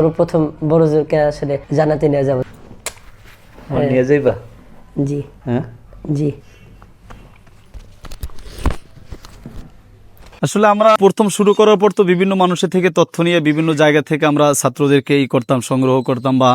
সর্বপ্রথম বড়জোরকে আসলে জানাতে নিয়ে যাব। নিয়ে যাইবা? জি হ্যাঁ জি। আসলে আমরা প্রথম শুরু করার পর তো বিভিন্ন মানুষের থেকে তথ্য নিয়ে বিভিন্ন জায়গা থেকে আমরা ছাত্রদেরকে করতাম, সংগ্রহ করতাম, বা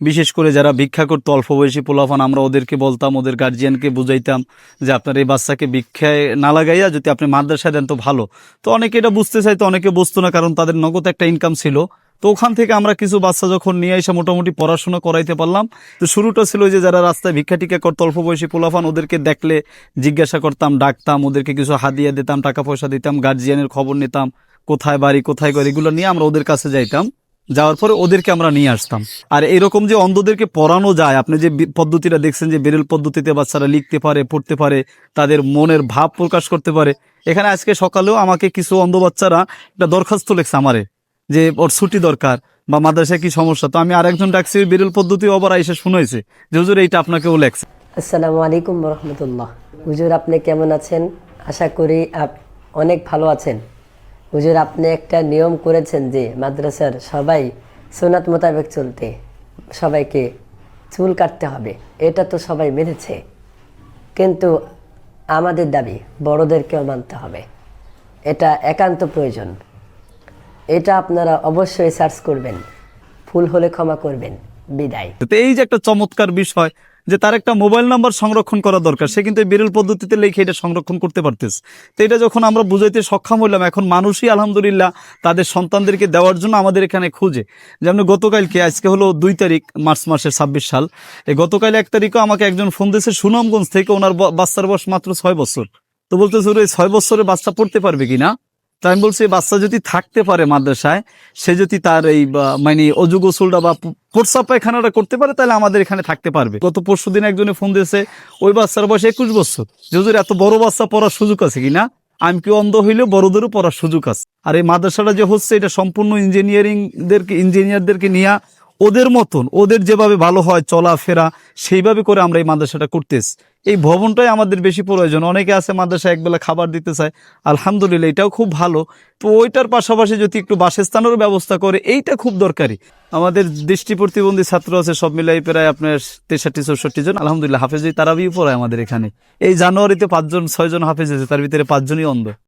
বিশেষ করে যারা ভিক্ষা করতো অল্প বয়সী পোলাপান, আমরা ওদেরকে বলতাম, ওদের গার্জিয়ানকে বুঝাইতাম যে আপনার এই বাচ্চাকে ভিক্ষায় না লাগাইয়া যদি আপনি মাদ্রাসায় দেন তো ভালো। তো অনেকে এটা বুঝতে চাইতো, অনেকে বুঝতো না, কারণ তাদের নগদ একটা ইনকাম ছিল। তো ওখান থেকে আমরা কিছু বাচ্চা যখন নিয়ে এসে মোটামুটি পড়াশোনা করাইতে পারলাম। তো শুরুটা ছিল যে যারা রাস্তায় ভিক্ষা টিকা করতো অল্প বয়সী পোলাপান, ওদেরকে দেখলে জিজ্ঞাসা করতাম, ডাকতাম, ওদেরকে কিছু হাদিয়া দিতাম, টাকা পয়সা দিতাম, গার্জিয়ানের খবর নিতাম, কোথায় বাড়ি কোথায় ঘর এগুলো নিয়ে আমরা ওদের কাছে যাইতাম। যাওয়ার পরে ওদেরকে আমরা নিয়ে আসতাম। আর এরকম যে অন্ধদেরকে পড়ানো যায়, আপনি যে পদ্ধতিটা দেখছেন যে বেরেল পদ্ধতিতে বাচ্চারা লিখতে পারে, পড়তে পারে, তাদের মনের ভাব প্রকাশ করতে পারে। এখানে আজকে সকালেও আমাকে কিছু অন্ধ বাচ্চারা একটা দরখাস্ত লেখছে আমারে যে ওর ছুটি দরকার বা মাদ্রাসায় কি সমস্যা। তো আমি আরেকজন ডাকছি বেরেল পদ্ধতি, আবার এসে শুনেছে যে হুজুর এইটা আপনাকেও লেখছে। আসসালামু আলাইকুম রহমতুল্লাহ। হুজুর আপনি কেমন আছেন? আশা করি অনেক ভালো আছেন। হুজুর আপনি একটা নিয়ম করেছেন যে মাদ্রাসার সবাই সুন্নাত মোতাবেক চলতে, সবাইকে চুল কাটতে হবে। এটা তো সবাই মেনেছে, কিন্তু আমাদের দাবি বড়দেরকেও মানতে হবে। এটা একান্ত প্রয়োজন। এটা আপনারা অবশ্যই সার্চ করবেন। ভুল হলে ক্ষমা করবেন। বিদায়। তো এই যে একটা চমৎকার বিষয় যে তার একটা মোবাইল নাম্বার সংরক্ষণ করা দরকার, সে কিন্তু বিরল পদ্ধতিতে লিখে এটা সংরক্ষণ করতে পারতেছে। তো এটা যখন আমরা বুঝাইতে সক্ষম হইলাম, এখন মানুষই আলহামদুলিল্লাহ তাদের সন্তানদেরকে দেওয়ার জন্য আমাদের এখানে খুঁজে। যেমন গতকালকে, আজকে হলো 2 তারিখ মার্চ মাসের 26 সাল, এই গতকাল 1 তারিখও আমাকে একজন ফোন দিয়েছে সুনামগঞ্জ থেকে, ওনার বাচ্চার বয়স মাত্র 6 বছর। তো বলতেছে ওর এই 6 বছরের বাচ্চা পড়তে পারবে কিনা। তাই আমি বলছি বাচ্চা যদি থাকতে পারে মাদ্রাসায়, সে যদি তার এই মানে অজু গোসলটা বা প্রস্রাব পায়খানাটা করতে পারে, তাহলে আমাদের এখানে থাকতে পারবে। গত পরশুদিন একজনে ফোন দিয়েছে, ওই বাচ্চার বয়স 21 বছর, যে হুজুর এত বড় বাচ্চা পড়ার সুযোগ আছে কিনা। আমি কি অন্ধ হইলে বড়দেরও পড়ার সুযোগ আছে। আর এই মাদ্রাসাটা যে হচ্ছে, এটা সম্পূর্ণ ইঞ্জিনিয়ারদেরকে নিয়ে ওদের মতন, ওদের যেভাবে ভালো হয় চলাফেরা, সেইভাবে করে আমরা এই মাদ্রাসাটা করতেছি। এই ভবনটাই আমাদের বেশি প্রয়োজন। অনেকে আছে মাদ্রাসায় একবেলা খাবার দিতে চায়, আলহামদুলিল্লাহ এটাও খুব ভালো। তো ওইটার পাশাপাশি যদি একটু বাসস্থানেরও ব্যবস্থা করে, এইটা খুব দরকারি। আমাদের দৃষ্টি প্রতিবন্ধী ছাত্র আছে সব মিলাই প্রায় আপনার 63-64 জন, আলহামদুলিল্লাহ হাফেজ তারাবিও পড়ায় আমাদের এখানে। এই জানুয়ারিতে 5-6 জন হাফেজ আছে, তার ভিতরে 5 জনই অন্ধ।